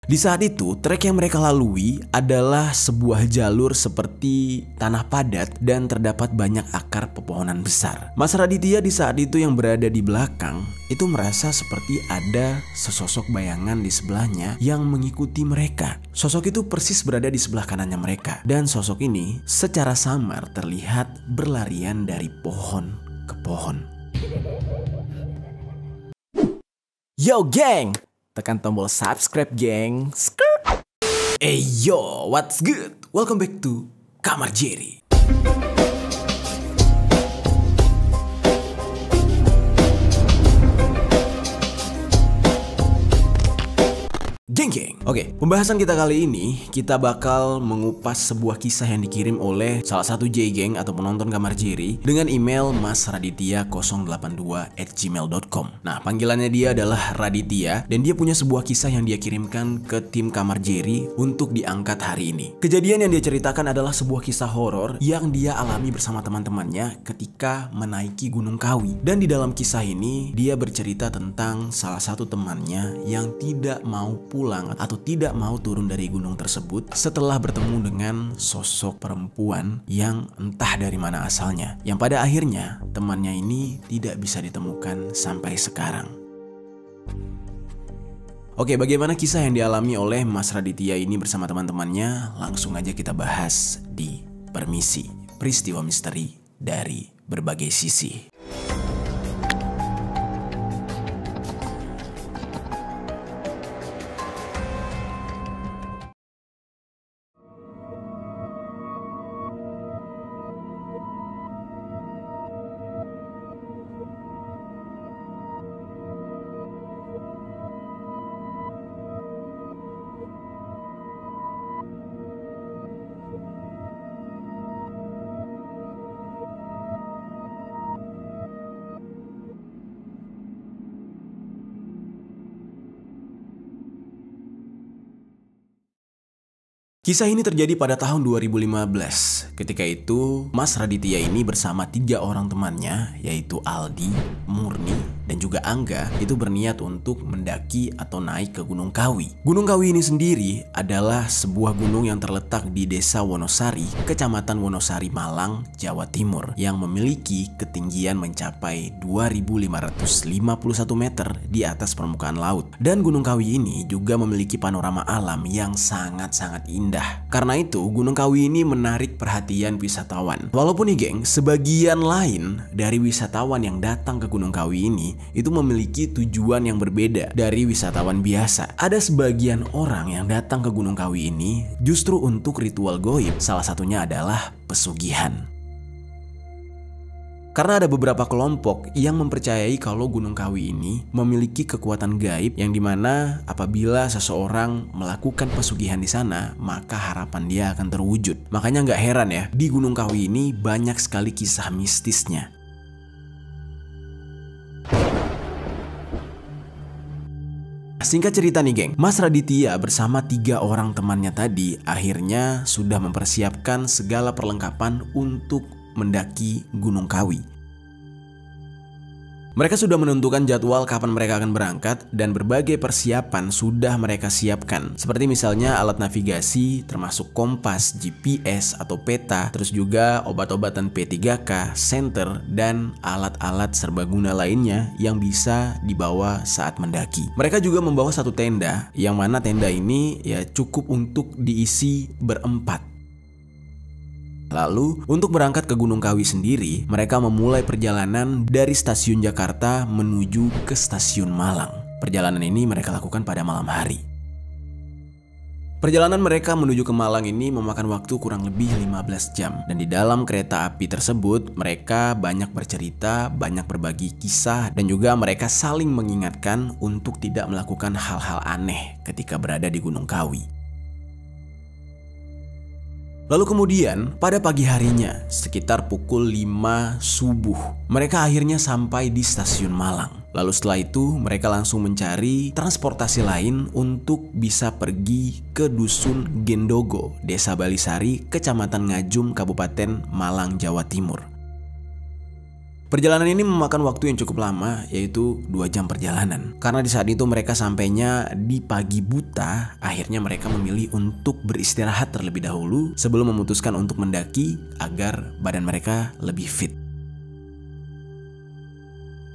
Di saat itu, trek yang mereka lalui adalah sebuah jalur seperti tanah padat dan terdapat banyak akar pepohonan besar. Mas Raditya di saat itu yang berada di belakang itu merasa seperti ada sesosok bayangan di sebelahnya yang mengikuti mereka. Sosok itu persis berada di sebelah kanannya mereka, dan sosok ini secara samar terlihat berlarian dari pohon ke pohon. Yo geng! Tekan tombol subscribe geng. Hey yo, what's good? Welcome back to Kamar Jerry. Geng. Oke, pembahasan kita kali ini kita bakal mengupas sebuah kisah yang dikirim oleh salah satu J-Geng atau penonton Kamar Jerry dengan email masraditya082@gmail.com. Nah, panggilannya dia adalah Raditya dan dia punya sebuah kisah yang dia kirimkan ke tim Kamar Jerry untuk diangkat hari ini. Kejadian yang dia ceritakan adalah sebuah kisah horor yang dia alami bersama teman-temannya ketika menaiki Gunung Kawi. Dan di dalam kisah ini dia bercerita tentang salah satu temannya yang tidak mau pulang atau tidak mau turun dari gunung tersebut setelah bertemu dengan sosok perempuan yang entah dari mana asalnya, yang pada akhirnya temannya ini tidak bisa ditemukan sampai sekarang. Oke, bagaimana kisah yang dialami oleh Mas Raditya ini bersama teman-temannya? Langsung aja kita bahas di Permisi, peristiwa misteri dari berbagai sisi. Kisah ini terjadi pada tahun 2015. Ketika itu, Mas Raditya ini bersama 3 orang temannya, yaitu Aldi, Murni, dan juga Angga, itu berniat untuk mendaki atau naik ke Gunung Kawi. Gunung Kawi ini sendiri adalah sebuah gunung yang terletak di Desa Wonosari, Kecamatan Wonosari, Malang, Jawa Timur, yang memiliki ketinggian mencapai 2.551 meter di atas permukaan laut. Dan Gunung Kawi ini juga memiliki panorama alam yang sangat-sangat indah. Karena itu, Gunung Kawi ini menarik perhatian wisatawan. Walaupun nih geng, sebagian lain dari wisatawan yang datang ke Gunung Kawi ini itu memiliki tujuan yang berbeda dari wisatawan biasa. Ada sebagian orang yang datang ke Gunung Kawi ini justru untuk ritual goib. Salah satunya adalah pesugihan. Karena ada beberapa kelompok yang mempercayai kalau Gunung Kawi ini memiliki kekuatan gaib yang dimana apabila seseorang melakukan pesugihan di sana, maka harapan dia akan terwujud. Makanya nggak heran ya, di Gunung Kawi ini banyak sekali kisah mistisnya. Singkat cerita nih geng, Mas Raditya bersama 3 orang temannya tadi akhirnya sudah mempersiapkan segala perlengkapan untuk mendaki Gunung Kawi. Mereka sudah menentukan jadwal kapan mereka akan berangkat dan berbagai persiapan sudah mereka siapkan. Seperti misalnya alat navigasi termasuk kompas, GPS atau peta, terus juga obat-obatan P3K, senter, dan alat-alat serbaguna lainnya yang bisa dibawa saat mendaki. Mereka juga membawa satu tenda, yang mana tenda ini ya cukup untuk diisi berempat. Lalu, untuk berangkat ke Gunung Kawi sendiri, mereka memulai perjalanan dari stasiun Jakarta menuju ke stasiun Malang. Perjalanan ini mereka lakukan pada malam hari. Perjalanan mereka menuju ke Malang ini memakan waktu kurang lebih 15 jam. Dan di dalam kereta api tersebut, mereka banyak bercerita, banyak berbagi kisah, dan juga mereka saling mengingatkan untuk tidak melakukan hal-hal aneh ketika berada di Gunung Kawi. Lalu kemudian pada pagi harinya sekitar pukul 5 subuh mereka akhirnya sampai di stasiun Malang. Lalu setelah itu mereka langsung mencari transportasi lain untuk bisa pergi ke Dusun Gendogo, Desa Balisari, Kecamatan Ngajum, Kabupaten Malang, Jawa Timur. Perjalanan ini memakan waktu yang cukup lama, yaitu 2 jam perjalanan. Karena di saat itu mereka sampainya di pagi buta, akhirnya mereka memilih untuk beristirahat terlebih dahulu sebelum memutuskan untuk mendaki agar badan mereka lebih fit.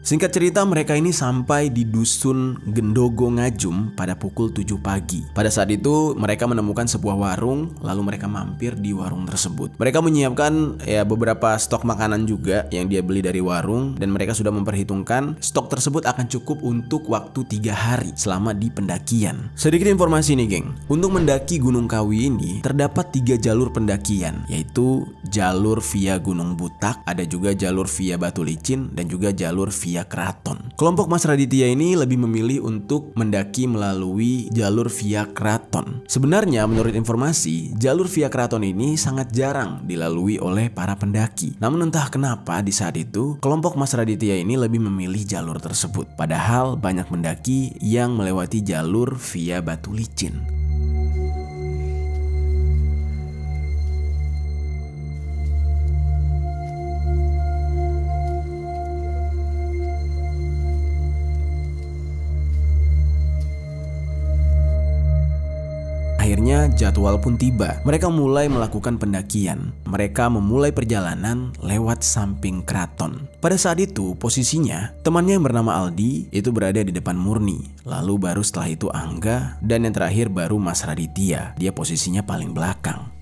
Singkat cerita, mereka ini sampai di dusun Gendogo Ngajum pada pukul 7 pagi. Pada saat itu mereka menemukan sebuah warung, lalu mereka mampir di warung tersebut. Mereka menyiapkan beberapa stok makanan juga yang dia beli dari warung, dan mereka sudah memperhitungkan stok tersebut akan cukup untuk waktu 3 hari selama di pendakian. Sedikit informasi nih geng, untuk mendaki Gunung Kawi ini terdapat 3 jalur pendakian, yaitu jalur via Gunung Butak, ada juga jalur via Batu Licin, dan juga jalur via Keraton. Kelompok Mas Raditya ini lebih memilih untuk mendaki melalui jalur via Keraton. Sebenarnya menurut informasi, jalur via Keraton ini sangat jarang dilalui oleh para pendaki. Namun entah kenapa di saat itu kelompok Mas Raditya ini lebih memilih jalur tersebut. Padahal banyak pendaki yang melewati jalur via Batu Licin. Akhirnya jadwal pun tiba. Mereka mulai melakukan pendakian. Mereka memulai perjalanan lewat samping keraton. Pada saat itu posisinya temannya yang bernama Aldi itu berada di depan Murni. Lalu baru setelah itu Angga, dan yang terakhir baru Mas Raditya. Dia posisinya paling belakang.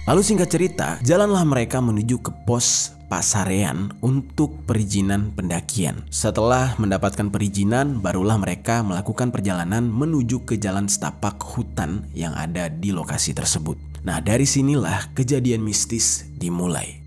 Lalu singkat cerita, jalanlah mereka menuju ke pos Pasarean untuk perizinan pendakian. Setelah mendapatkan perizinan, barulah mereka melakukan perjalanan menuju ke jalan setapak hutan yang ada di lokasi tersebut. Nah, dari sinilah kejadian mistis dimulai.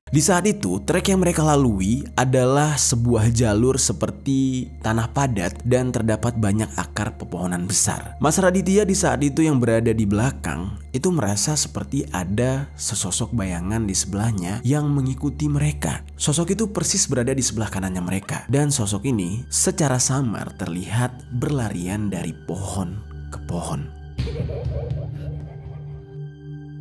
Di saat itu, trek yang mereka lalui adalah sebuah jalur seperti tanah padat dan terdapat banyak akar pepohonan besar. Mas Raditya di saat itu yang berada di belakang itu merasa seperti ada sesosok bayangan di sebelahnya yang mengikuti mereka. Sosok itu persis berada di sebelah kanannya mereka, dan sosok ini secara samar terlihat berlarian dari pohon ke pohon.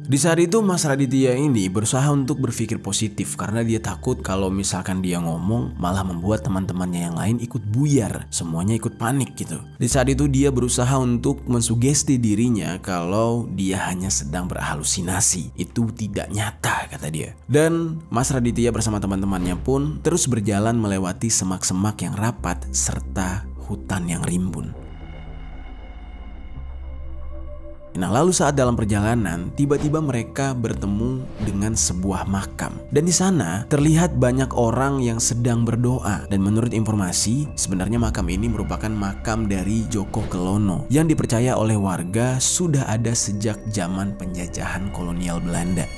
Di saat itu Mas Raditya ini berusaha untuk berpikir positif karena dia takut kalau misalkan dia ngomong malah membuat teman-temannya yang lain ikut buyar, semuanya ikut panik gitu. Di saat itu dia berusaha untuk mensugesti dirinya kalau dia hanya sedang berhalusinasi, itu tidak nyata kata dia. Dan Mas Raditya bersama teman-temannya pun terus berjalan melewati semak-semak yang rapat serta hutan yang rimbun. Nah, lalu saat dalam perjalanan, tiba-tiba mereka bertemu dengan sebuah makam. Dan di sana terlihat banyak orang yang sedang berdoa. Dan menurut informasi, sebenarnya makam ini merupakan makam dari Joko Kelono yang dipercaya oleh warga sudah ada sejak zaman penjajahan kolonial Belanda.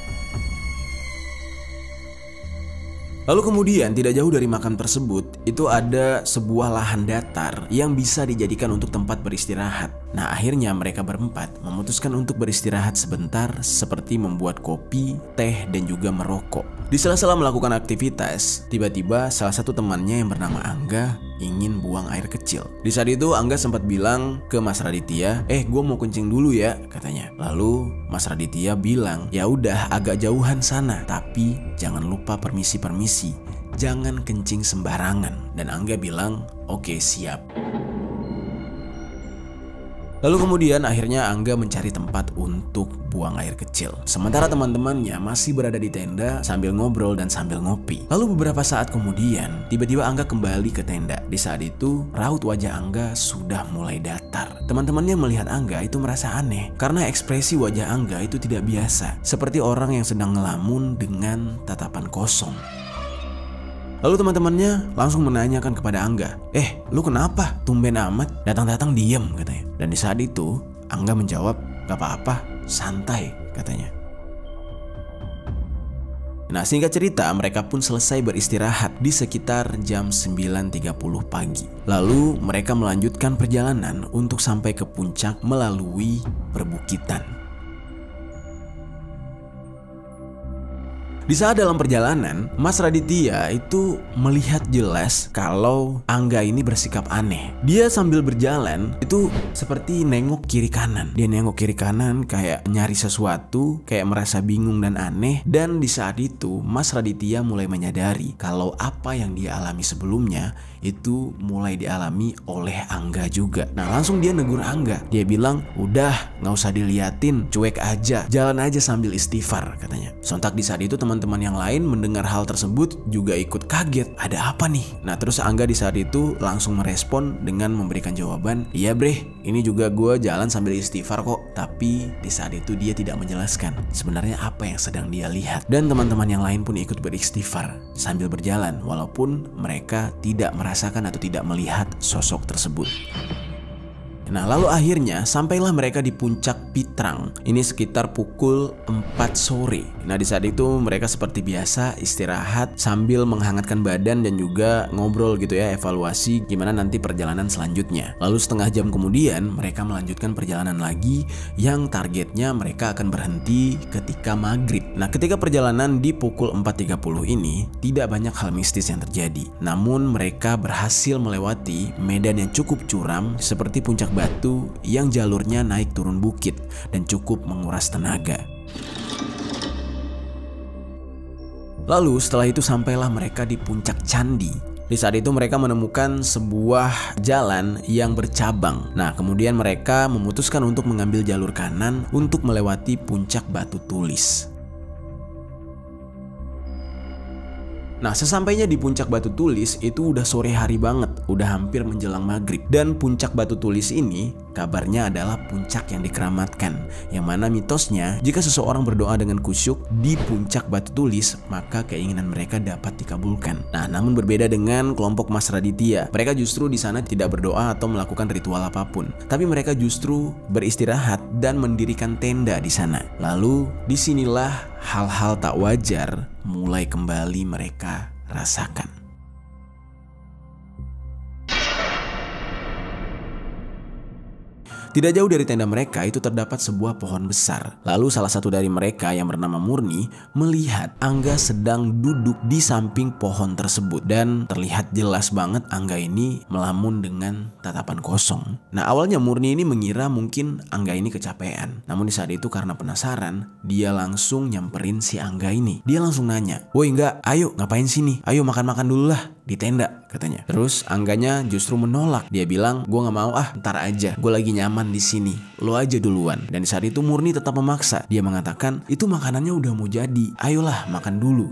Lalu kemudian tidak jauh dari makam tersebut itu ada sebuah lahan datar yang bisa dijadikan untuk tempat beristirahat. Nah, akhirnya mereka berempat memutuskan untuk beristirahat sebentar seperti membuat kopi, teh, dan juga merokok. Di sela-sela melakukan aktivitas, tiba-tiba salah satu temannya yang bernama Angga ingin buang air kecil. Di saat itu Angga sempat bilang ke Mas Raditya, gue mau kencing dulu ya, katanya. Lalu Mas Raditya bilang, ya udah agak jauhan sana, tapi jangan lupa permisi-permisi, jangan kencing sembarangan. Dan Angga bilang, oke, siap. Lalu kemudian akhirnya Angga mencari tempat untuk buang air kecil. Sementara teman-temannya masih berada di tenda sambil ngobrol dan sambil ngopi. Lalu beberapa saat kemudian tiba-tiba Angga kembali ke tenda. Di saat itu raut wajah Angga sudah mulai datar. Teman-temannya melihat Angga itu merasa aneh karena ekspresi wajah Angga itu tidak biasa, seperti orang yang sedang ngelamun dengan tatapan kosong. Lalu teman-temannya langsung menanyakan kepada Angga, lu kenapa? Tumben amat, datang-datang diem katanya. Dan di saat itu Angga menjawab, gak apa-apa, santai katanya. Nah, singkat cerita mereka pun selesai beristirahat di sekitar jam 9.30 pagi. Lalu mereka melanjutkan perjalanan untuk sampai ke puncak melalui perbukitan. Di saat dalam perjalanan, Mas Raditya itu melihat jelas kalau Angga ini bersikap aneh. Dia sambil berjalan itu seperti nengok kiri kanan. Dia nengok kiri kanan kayak nyari sesuatu, kayak merasa bingung dan aneh. Dan di saat itu Mas Raditya mulai menyadari kalau apa yang dia alami sebelumnya itu mulai dialami oleh Angga juga. Nah langsung dia negur Angga. Dia bilang, udah nggak usah diliatin, cuek aja, jalan aja sambil istighfar katanya. Sontak di saat itu teman-teman yang lain mendengar hal tersebut juga ikut kaget. Ada apa nih? Nah terus Angga di saat itu langsung merespon dengan memberikan jawaban, iya bre, ini juga gue jalan sambil istighfar kok. Tapi di saat itu dia tidak menjelaskan sebenarnya apa yang sedang dia lihat. Dan teman-teman yang lain pun ikut beristighfar sambil berjalan walaupun mereka tidak merasakan atau tidak melihat sosok tersebut. Nah lalu akhirnya sampailah mereka di puncak Pitrang. Ini sekitar pukul 4 sore. Nah di saat itu mereka seperti biasa istirahat sambil menghangatkan badan dan juga ngobrol gitu ya, evaluasi gimana nanti perjalanan selanjutnya. Lalu setengah jam kemudian mereka melanjutkan perjalanan lagi yang targetnya mereka akan berhenti ketika maghrib. Nah ketika perjalanan di pukul 4.30 ini tidak banyak hal mistis yang terjadi. Namun mereka berhasil melewati medan yang cukup curam seperti puncak batu yang jalurnya naik turun bukit dan cukup menguras tenaga. Lalu setelah itu sampailah mereka di puncak candi. Di saat itu mereka menemukan sebuah jalan yang bercabang. Nah kemudian mereka memutuskan untuk mengambil jalur kanan untuk melewati puncak batu tulis. Nah sesampainya di puncak batu tulis itu udah sore hari banget, udah hampir menjelang maghrib. Dan puncak batu tulis ini kabarnya adalah puncak yang dikeramatkan, yang mana mitosnya jika seseorang berdoa dengan khusyuk di puncak batu tulis maka keinginan mereka dapat dikabulkan. Nah namun berbeda dengan kelompok Mas Raditya, mereka justru di sana tidak berdoa atau melakukan ritual apapun, tapi mereka justru beristirahat dan mendirikan tenda di sana. Lalu disinilah hal-hal tak wajar mulai kembali mereka rasakan. Tidak jauh dari tenda mereka itu terdapat sebuah pohon besar. Lalu salah satu dari mereka yang bernama Murni melihat Angga sedang duduk di samping pohon tersebut. Dan terlihat jelas banget Angga ini melamun dengan tatapan kosong. Nah awalnya Murni ini mengira mungkin Angga ini kecapean. Namun di saat itu karena penasaran, dia langsung nyamperin si Angga ini. Dia langsung nanya, woi enggak, ayo ngapain sini? Ayo makan-makan dulu lah di tenda katanya. Terus Angganya justru menolak. Dia bilang, gue nggak mau ntar aja. Gue lagi nyaman di sini. Lo aja duluan. Dan di saat itu Murni tetap memaksa. Dia mengatakan itu makanannya udah mau jadi. Ayolah makan dulu.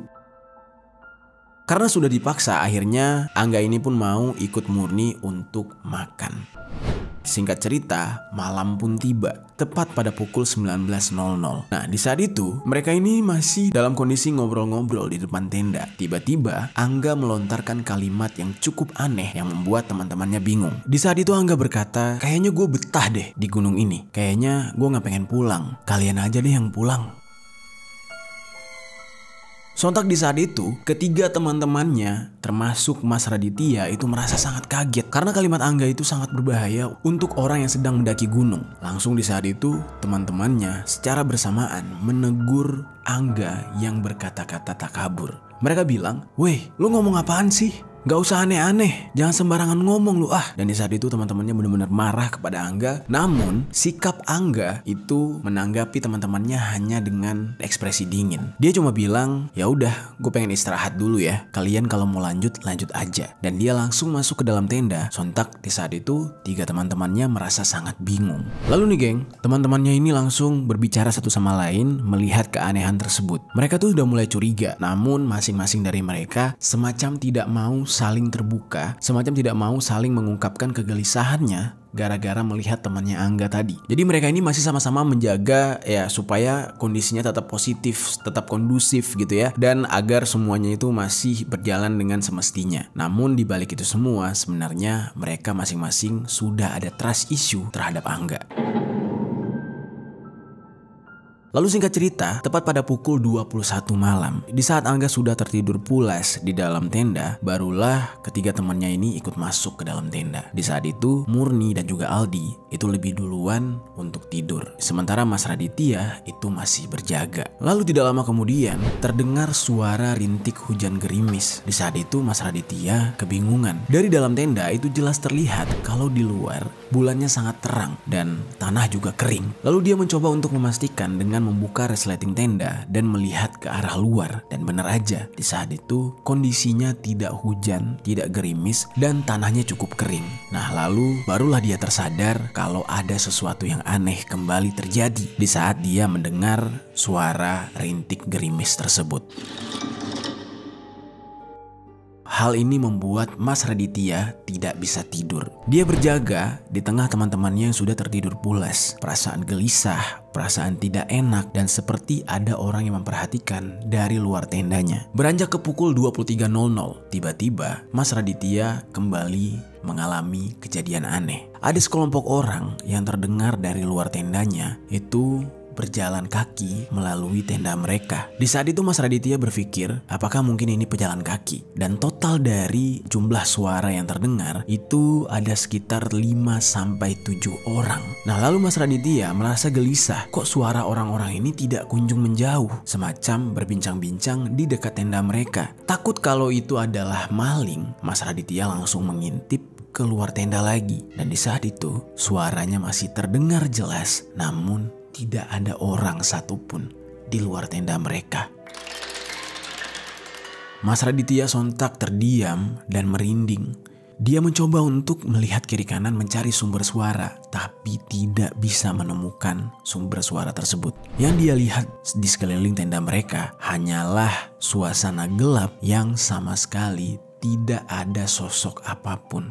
Karena sudah dipaksa, akhirnya Angga ini pun mau ikut Murni untuk makan. Singkat cerita, malam pun tiba, tepat pada pukul 19.00. Nah, di saat itu, mereka ini masih dalam kondisi ngobrol-ngobrol di depan tenda. Tiba-tiba, Angga melontarkan kalimat yang cukup aneh yang membuat teman-temannya bingung. Di saat itu Angga berkata, kayaknya gue betah deh di gunung ini. Kayaknya gue gak pengen pulang. Kalian aja deh yang pulang. Sontak di saat itu, ketiga teman-temannya, termasuk Mas Raditya itu merasa sangat kaget karena kalimat Angga itu sangat berbahaya untuk orang yang sedang mendaki gunung. Langsung di saat itu, teman-temannya secara bersamaan menegur Angga yang berkata-kata takabur. Mereka bilang, "Weh, lu ngomong apaan sih? Gak usah aneh-aneh, jangan sembarangan ngomong lu ah." Dan di saat itu teman-temannya benar-benar marah kepada Angga. Namun sikap Angga itu menanggapi teman-temannya hanya dengan ekspresi dingin. Dia cuma bilang, ya udah, gue pengen istirahat dulu ya. Kalian kalau mau lanjut aja. Dan dia langsung masuk ke dalam tenda. Sontak di saat itu tiga teman-temannya merasa sangat bingung. Lalu nih geng, teman-temannya ini langsung berbicara satu sama lain melihat keanehan tersebut. Mereka tuh udah mulai curiga. Namun masing-masing dari mereka semacam tidak mau saling terbuka, semacam tidak mau saling mengungkapkan kegelisahannya gara-gara melihat temannya Angga tadi. Jadi mereka ini masih sama-sama menjaga ya supaya kondisinya tetap positif, tetap kondusif gitu ya, dan agar semuanya itu masih berjalan dengan semestinya. Namun di balik itu semua sebenarnya mereka masing-masing sudah ada trust issue terhadap Angga. Lalu singkat cerita, tepat pada pukul 21 malam, di saat Angga sudah tertidur pulas di dalam tenda, barulah ketiga temannya ini ikut masuk ke dalam tenda. Di saat itu, Murni dan juga Aldi itu lebih duluan untuk tidur. Sementara Mas Raditya itu masih berjaga. Lalu tidak lama kemudian, terdengar suara rintik hujan gerimis. Di saat itu, Mas Raditya kebingungan. Dari dalam tenda itu jelas terlihat kalau di luar bulannya sangat terang dan tanah juga kering. Lalu dia mencoba untuk memastikan dengan membuka resleting tenda dan melihat ke arah luar. Dan benar aja, di saat itu kondisinya tidak hujan, tidak gerimis, dan tanahnya cukup kering. Nah lalu barulah dia tersadar kalau ada sesuatu yang aneh kembali terjadi di saat dia mendengar suara rintik gerimis tersebut. Hal ini membuat Mas Raditya tidak bisa tidur. Dia berjaga di tengah teman-temannya yang sudah tertidur pulas. Perasaan gelisah, perasaan tidak enak, dan seperti ada orang yang memperhatikan dari luar tendanya. Beranjak ke pukul 23.00, tiba-tiba Mas Raditya kembali mengalami kejadian aneh. Ada sekelompok orang yang terdengar dari luar tendanya itu berjalan kaki melalui tenda mereka. Di saat itu Mas Raditya berpikir apakah mungkin ini pejalan kaki. Dan total dari jumlah suara yang terdengar itu ada sekitar 5-7 orang. Nah lalu Mas Raditya merasa gelisah. Kok suara orang-orang ini tidak kunjung menjauh? Semacam berbincang-bincang di dekat tenda mereka. Takut kalau itu adalah maling, Mas Raditya langsung mengintip keluar tenda lagi. Dan di saat itu suaranya masih terdengar jelas, namun tidak ada orang satupun di luar tenda mereka. Mas Raditya sontak terdiam dan merinding. Dia mencoba untuk melihat kiri kanan mencari sumber suara, tapi tidak bisa menemukan sumber suara tersebut. Yang dia lihat di sekeliling tenda mereka hanyalah suasana gelap yang sama sekali tidak ada sosok apapun.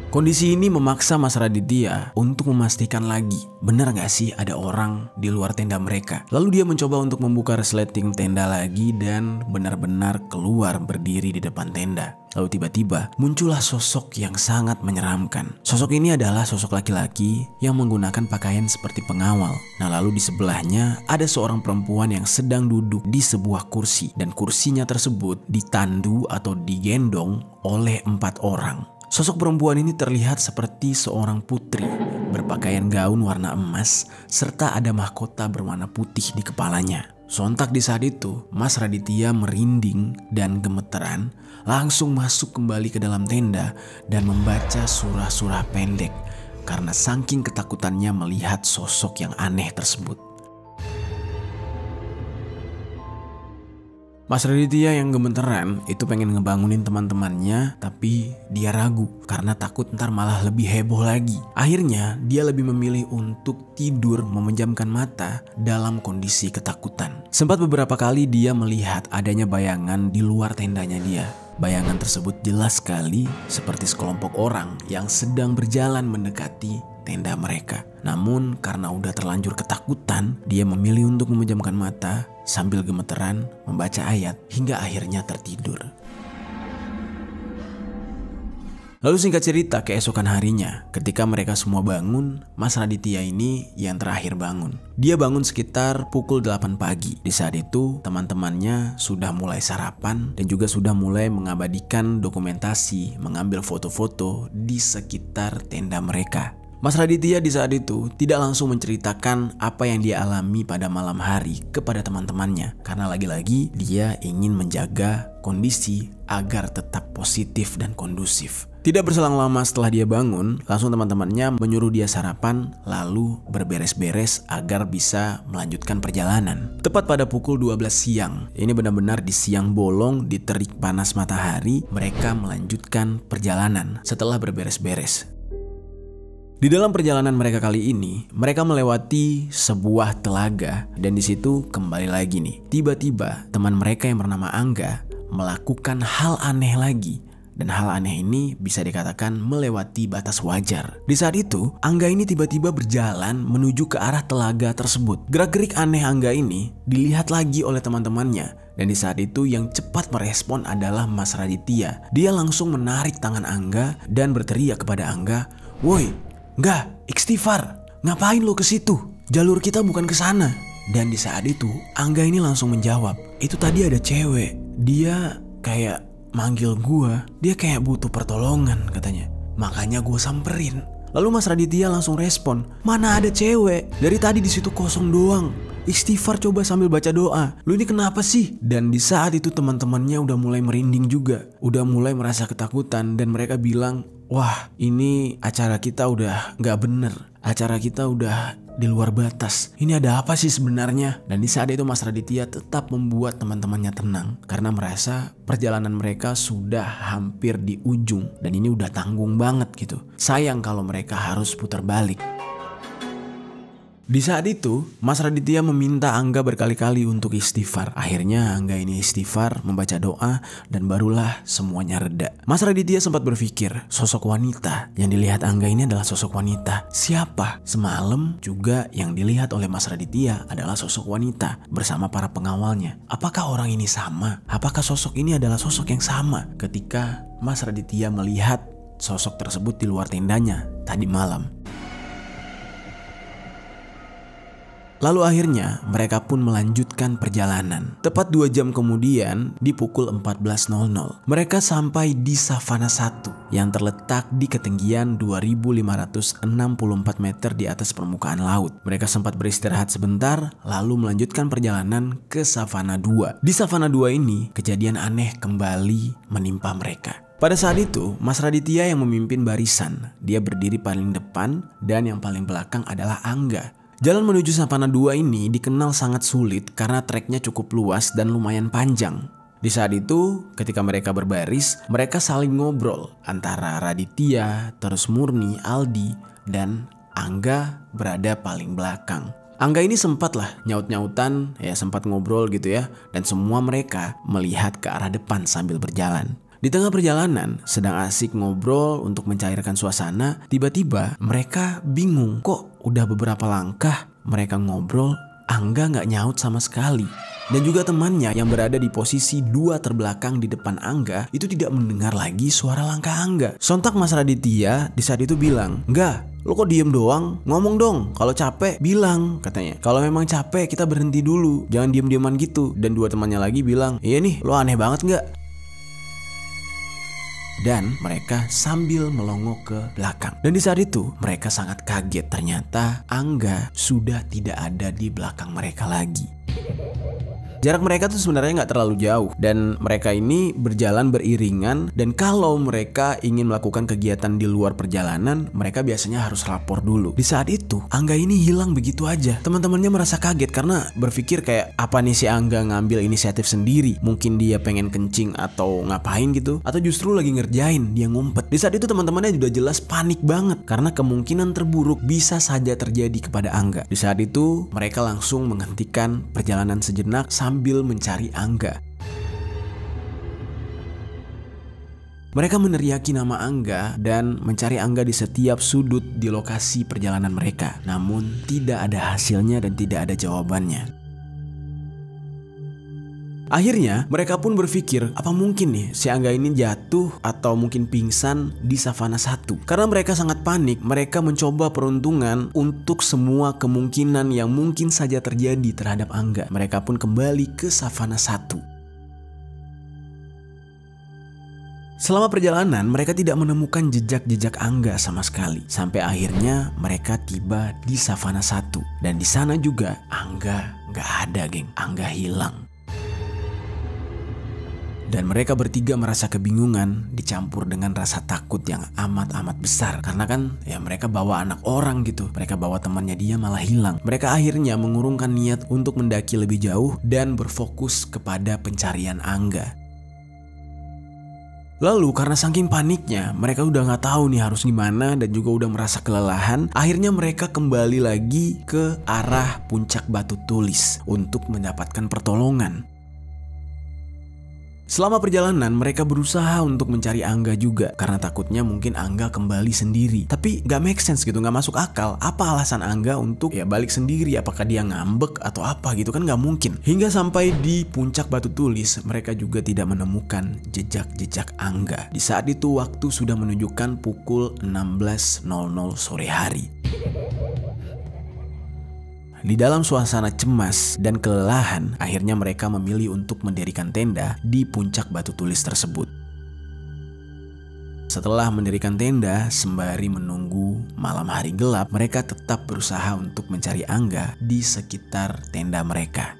Kondisi ini memaksa Mas Raditya untuk memastikan lagi, benar gak sih ada orang di luar tenda mereka. Lalu dia mencoba untuk membuka resleting tenda lagi dan benar-benar keluar berdiri di depan tenda. Lalu tiba-tiba muncullah sosok yang sangat menyeramkan. Sosok ini adalah sosok laki-laki yang menggunakan pakaian seperti pengawal. Nah lalu di sebelahnya ada seorang perempuan yang sedang duduk di sebuah kursi. Dan kursinya tersebut ditandu atau digendong oleh 4 orang. Sosok perempuan ini terlihat seperti seorang putri berpakaian gaun warna emas serta ada mahkota berwarna putih di kepalanya. Sontak di saat itu, Mas Raditya merinding dan gemeteran, langsung masuk kembali ke dalam tenda dan membaca surah-surah pendek karena saking ketakutannya melihat sosok yang aneh tersebut. Mas Raditya yang gemeteran itu pengen ngebangunin teman-temannya, tapi dia ragu karena takut ntar malah lebih heboh lagi. Akhirnya dia lebih memilih untuk tidur memejamkan mata dalam kondisi ketakutan. Sempat beberapa kali dia melihat adanya bayangan di luar tendanya dia. Bayangan tersebut jelas sekali seperti sekelompok orang yang sedang berjalan mendekati tenda mereka. Namun karena udah terlanjur ketakutan, dia memilih untuk memejamkan mata sambil gemeteran membaca ayat hingga akhirnya tertidur. Lalu singkat cerita keesokan harinya, ketika mereka semua bangun, Mas Raditya ini yang terakhir bangun. Dia bangun sekitar pukul 8 pagi. Di saat itu teman-temannya sudah mulai sarapan dan juga sudah mulai mengabadikan dokumentasi, mengambil foto-foto di sekitar tenda mereka. Mas Raditya di saat itu tidak langsung menceritakan apa yang dia alami pada malam hari kepada teman-temannya. Karena lagi-lagi dia ingin menjaga kondisi agar tetap positif dan kondusif. Tidak berselang lama setelah dia bangun, langsung teman-temannya menyuruh dia sarapan lalu berberes-beres agar bisa melanjutkan perjalanan. Tepat pada pukul 12 siang, ini benar-benar di siang bolong di terik panas matahari, mereka melanjutkan perjalanan setelah berberes-beres. Di dalam perjalanan mereka kali ini, mereka melewati sebuah telaga dan di situ kembali lagi nih. Tiba-tiba teman mereka yang bernama Angga melakukan hal aneh lagi. Dan hal aneh ini bisa dikatakan melewati batas wajar. Di saat itu, Angga ini tiba-tiba berjalan menuju ke arah telaga tersebut. Gerak-gerik aneh Angga ini dilihat lagi oleh teman-temannya. Dan di saat itu yang cepat merespon adalah Mas Raditya. Dia langsung menarik tangan Angga dan berteriak kepada Angga, "Woi, enggak, istighfar, ngapain lo ke situ?" jalur kita bukan ke sana. Dan di saat itu Angga ini langsung menjawab, itu tadi ada cewek, dia kayak manggil gua, dia kayak butuh pertolongan katanya. Makanya gua samperin. Lalu Mas Raditya langsung respon, mana ada cewek, dari tadi di situ kosong doang. Istighfar coba sambil baca doa. Lu ini kenapa sih? Dan di saat itu teman-temannya udah mulai merinding juga, udah mulai merasa ketakutan, dan mereka bilang, wah ini acara kita udah gak bener, acara kita udah di luar batas. Ini ada apa sih sebenarnya? Dan di saat itu Mas Raditya tetap membuat teman-temannya tenang karena merasa perjalanan mereka sudah hampir di ujung dan ini udah tanggung banget gitu. Sayang kalau mereka harus putar balik. Di saat itu, Mas Raditya meminta Angga berkali-kali untuk istighfar. Akhirnya Angga ini istighfar, membaca doa, dan barulah semuanya reda. Mas Raditya sempat berpikir, sosok wanita yang dilihat Angga ini adalah sosok wanita. Siapa? Semalam juga yang dilihat oleh Mas Raditya adalah sosok wanita bersama para pengawalnya. Apakah orang ini sama? Apakah sosok ini adalah sosok yang sama ketika Mas Raditya melihat sosok tersebut di luar tendanya tadi malam? Lalu akhirnya mereka pun melanjutkan perjalanan. Tepat 2 jam kemudian di pukul 14.00 mereka sampai di Savana 1 yang terletak di ketinggian 2564 meter di atas permukaan laut. Mereka sempat beristirahat sebentar lalu melanjutkan perjalanan ke Savana 2. Di Savana 2 ini kejadian aneh kembali menimpa mereka. Pada saat itu, Mas Raditya yang memimpin barisan. Dia berdiri paling depan dan yang paling belakang adalah Angga. Jalan menuju Savana 2 ini dikenal sangat sulit karena treknya cukup luas dan lumayan panjang. Di saat itu, ketika mereka berbaris, mereka saling ngobrol antara Raditya, terus Murni, Aldi, dan Angga berada paling belakang. Angga ini sempat lah nyaut-nyautan, ya sempat ngobrol gitu ya, dan semua mereka melihat ke arah depan sambil berjalan. Di tengah perjalanan, sedang asik ngobrol untuk mencairkan suasana, tiba-tiba mereka bingung, kok udah beberapa langkah mereka ngobrol, Angga gak nyaut sama sekali. Dan juga temannya yang berada di posisi 2 terbelakang di depan Angga itu tidak mendengar lagi suara langkah Angga. Sontak Mas Raditya di saat itu bilang, "Enggak, lo kok diem doang? Ngomong dong, kalau capek bilang," katanya. "Kalau memang capek kita berhenti dulu, jangan diem-dieman gitu." Dan 2 temannya lagi bilang, "Iya nih, lo aneh banget gak?" Dan mereka sambil melongo ke belakang. Dan di saat itu mereka sangat kaget, ternyata Angga sudah tidak ada di belakang mereka lagi. Jarak mereka tuh sebenarnya nggak terlalu jauh dan mereka ini berjalan beriringan, dan kalau mereka ingin melakukan kegiatan di luar perjalanan mereka biasanya harus lapor dulu. Di saat itu Angga ini hilang begitu aja. Teman-temannya merasa kaget karena berpikir kayak, apa nih si Angga ngambil inisiatif sendiri? Mungkin dia pengen kencing atau ngapain gitu, atau justru lagi ngerjain, dia ngumpet. Di saat itu teman-temannya sudah jelas panik banget karena kemungkinan terburuk bisa saja terjadi kepada Angga. Di saat itu mereka langsung menghentikan perjalanan sejenak sambil mencari Angga. Mereka meneriaki nama Angga dan mencari Angga di setiap sudut di lokasi perjalanan mereka. Namun tidak ada hasilnya dan tidak ada jawabannya. Akhirnya mereka pun berpikir, apa mungkin nih si Angga ini jatuh atau mungkin pingsan di Savana 1. Karena mereka sangat panik, mereka mencoba peruntungan untuk semua kemungkinan yang mungkin saja terjadi terhadap Angga. Mereka pun kembali ke Savana 1. Selama perjalanan mereka tidak menemukan jejak-jejak Angga sama sekali. Sampai akhirnya mereka tiba di Savana 1. Dan di sana juga Angga gak ada, geng. Angga hilang. Dan mereka bertiga merasa kebingungan dicampur dengan rasa takut yang amat-amat besar. Karena kan ya mereka bawa anak orang gitu, mereka bawa temannya dia malah hilang. Mereka akhirnya mengurungkan niat untuk mendaki lebih jauh dan berfokus kepada pencarian Angga. Lalu karena saking paniknya mereka udah gak tahu nih harus gimana dan juga udah merasa kelelahan. Akhirnya mereka kembali lagi ke arah puncak Batu Tulis untuk mendapatkan pertolongan. Selama perjalanan mereka berusaha untuk mencari Angga juga karena takutnya mungkin Angga kembali sendiri. Tapi gak make sense gitu, gak masuk akal. Apa alasan Angga untuk ya balik sendiri? Apakah dia ngambek atau apa gitu, kan gak mungkin. Hingga sampai di puncak Batu Tulis mereka juga tidak menemukan jejak-jejak Angga. Di saat itu waktu sudah menunjukkan pukul 16.00 sore hari. Di dalam suasana cemas dan kelelahan, akhirnya mereka memilih untuk mendirikan tenda di puncak batu tulis tersebut. Setelah mendirikan tenda, sembari menunggu malam hari gelap, mereka tetap berusaha untuk mencari Angga di sekitar tenda mereka.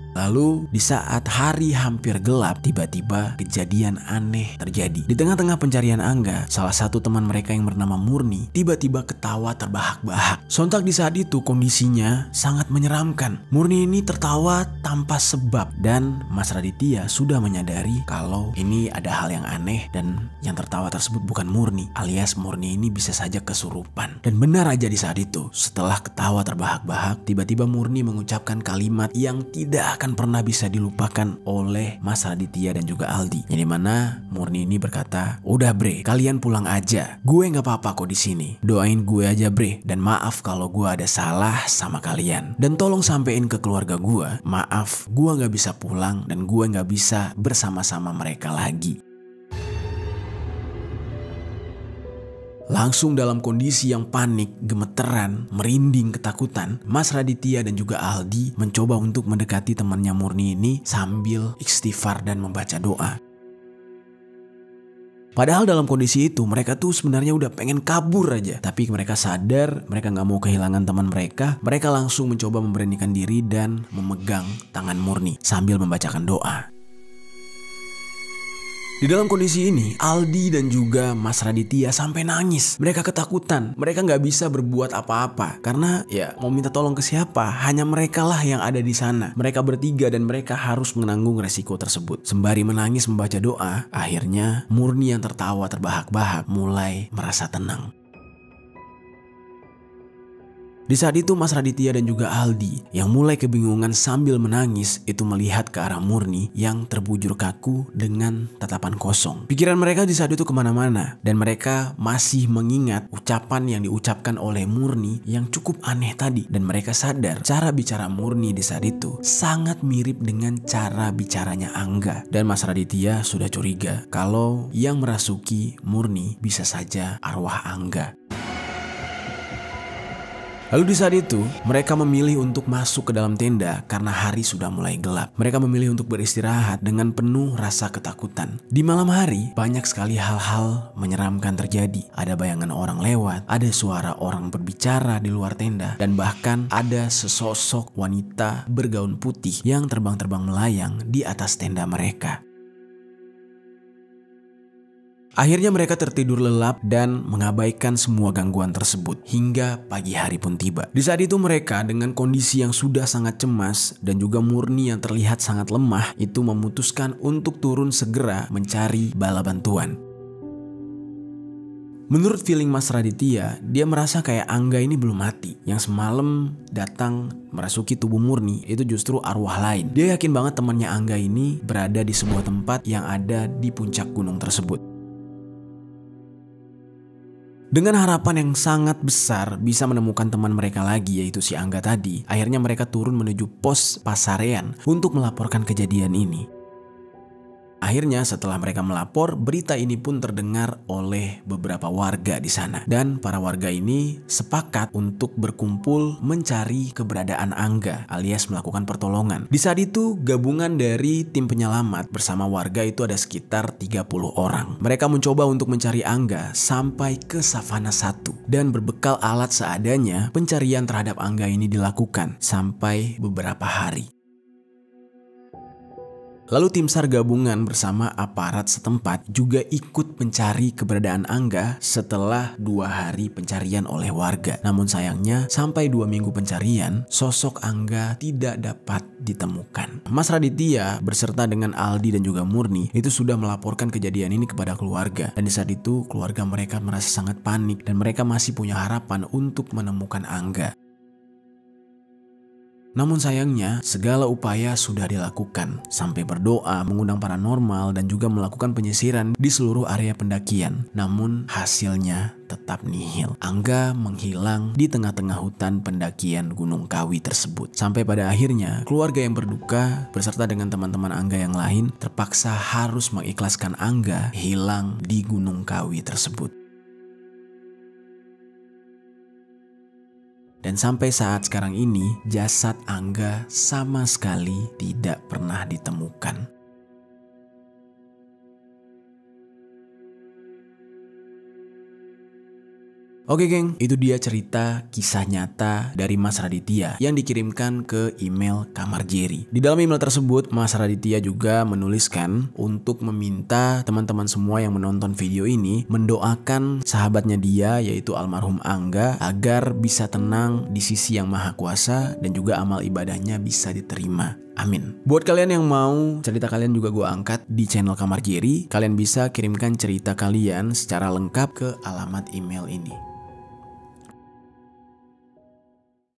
Lalu di saat hari hampir gelap, tiba-tiba kejadian aneh terjadi. Di tengah-tengah pencarian Angga, salah satu teman mereka yang bernama Murni tiba-tiba ketawa terbahak-bahak. Sontak di saat itu kondisinya sangat menyeramkan. Murni ini tertawa tanpa sebab dan Mas Raditya sudah menyadari kalau ini ada hal yang aneh dan yang tertawa tersebut bukan Murni, alias Murni ini bisa saja kesurupan. Dan benar aja di saat itu, setelah ketawa terbahak-bahak, tiba-tiba Murni mengucapkan kalimat yang tidak akan pernah bisa dilupakan oleh Mas Raditya dan juga Aldi. Yang dimana Murni ini berkata, "Udah bre, kalian pulang aja. Gue nggak apa-apa kok di sini. Doain gue aja bre. Dan maaf kalau gue ada salah sama kalian. Dan tolong sampein ke keluarga gue, maaf, gue nggak bisa pulang dan gue nggak bisa bersama-sama mereka lagi." Langsung dalam kondisi yang panik, gemeteran, merinding, ketakutan, Mas Raditya dan juga Aldi mencoba untuk mendekati temannya Murni ini sambil istighfar dan membaca doa. Padahal dalam kondisi itu mereka tuh sebenarnya udah pengen kabur aja. Tapi mereka sadar mereka gak mau kehilangan teman mereka. Mereka langsung mencoba memberanikan diri dan memegang tangan Murni sambil membacakan doa. Di dalam kondisi ini, Aldi dan juga Mas Raditya sampai nangis. Mereka ketakutan, mereka nggak bisa berbuat apa-apa. Karena ya mau minta tolong ke siapa? Hanya mereka lah yang ada di sana. Mereka bertiga dan mereka harus menanggung resiko tersebut. Sembari menangis membaca doa, akhirnya Murni yang tertawa terbahak-bahak mulai merasa tenang. Di saat itu Mas Raditya dan juga Aldi yang mulai kebingungan sambil menangis itu melihat ke arah Murni yang terbujur kaku dengan tatapan kosong. Pikiran mereka di saat itu kemana-mana dan mereka masih mengingat ucapan yang diucapkan oleh Murni yang cukup aneh tadi. Dan mereka sadar cara bicara Murni di saat itu sangat mirip dengan cara bicaranya Angga. Dan Mas Raditya sudah curiga kalau yang merasuki Murni bisa saja arwah Angga. Lalu di saat itu, mereka memilih untuk masuk ke dalam tenda karena hari sudah mulai gelap. Mereka memilih untuk beristirahat dengan penuh rasa ketakutan. Di malam hari, banyak sekali hal-hal menyeramkan terjadi. Ada bayangan orang lewat, ada suara orang berbicara di luar tenda, dan bahkan ada sesosok wanita bergaun putih yang terbang-terbang melayang di atas tenda mereka. Akhirnya mereka tertidur lelap dan mengabaikan semua gangguan tersebut hingga pagi hari pun tiba. Di saat itu mereka dengan kondisi yang sudah sangat cemas dan juga Murni yang terlihat sangat lemah itu memutuskan untuk turun segera mencari bala bantuan. Menurut feeling Mas Raditya, dia merasa kayak Angga ini belum mati. Yang semalam datang merasuki tubuh Murni itu justru arwah lain. Dia yakin banget temannya Angga ini berada di sebuah tempat yang ada di puncak gunung tersebut. Dengan harapan yang sangat besar bisa menemukan teman mereka lagi yaitu si Angga tadi, akhirnya mereka turun menuju pos Pasarean untuk melaporkan kejadian ini. Akhirnya setelah mereka melapor, berita ini pun terdengar oleh beberapa warga di sana. Dan para warga ini sepakat untuk berkumpul mencari keberadaan Angga alias melakukan pertolongan. Di saat itu gabungan dari tim penyelamat bersama warga itu ada sekitar 30 orang. Mereka mencoba untuk mencari Angga sampai ke Savana 1. Dan berbekal alat seadanya, pencarian terhadap Angga ini dilakukan sampai beberapa hari. Lalu tim SAR gabungan bersama aparat setempat juga ikut mencari keberadaan Angga setelah 2 hari pencarian oleh warga. Namun sayangnya sampai 2 minggu pencarian, sosok Angga tidak dapat ditemukan. Mas Raditya berserta dengan Aldi dan juga Murni itu sudah melaporkan kejadian ini kepada keluarga. Dan di saat itu keluarga mereka merasa sangat panik dan mereka masih punya harapan untuk menemukan Angga. Namun sayangnya segala upaya sudah dilakukan sampai berdoa, mengundang paranormal dan juga melakukan penyisiran di seluruh area pendakian. Namun hasilnya tetap nihil. Angga menghilang di tengah-tengah hutan pendakian Gunung Kawi tersebut. Sampai pada akhirnya keluarga yang berduka beserta dengan teman-teman Angga yang lain terpaksa harus mengikhlaskan Angga hilang di Gunung Kawi tersebut. Dan sampai saat sekarang ini, jasad Angga sama sekali tidak pernah ditemukan. Oke geng, itu dia cerita kisah nyata dari Mas Raditya yang dikirimkan ke email Kamar Jerry. Di dalam email tersebut, Mas Raditya juga menuliskan untuk meminta teman-teman semua yang menonton video ini mendoakan sahabatnya dia, yaitu almarhum Angga, agar bisa tenang di sisi Yang Maha Kuasa dan juga amal ibadahnya bisa diterima. Amin. Buat kalian yang mau cerita kalian juga gue angkat di channel Kamar Jerry, kalian bisa kirimkan cerita kalian secara lengkap ke alamat email ini.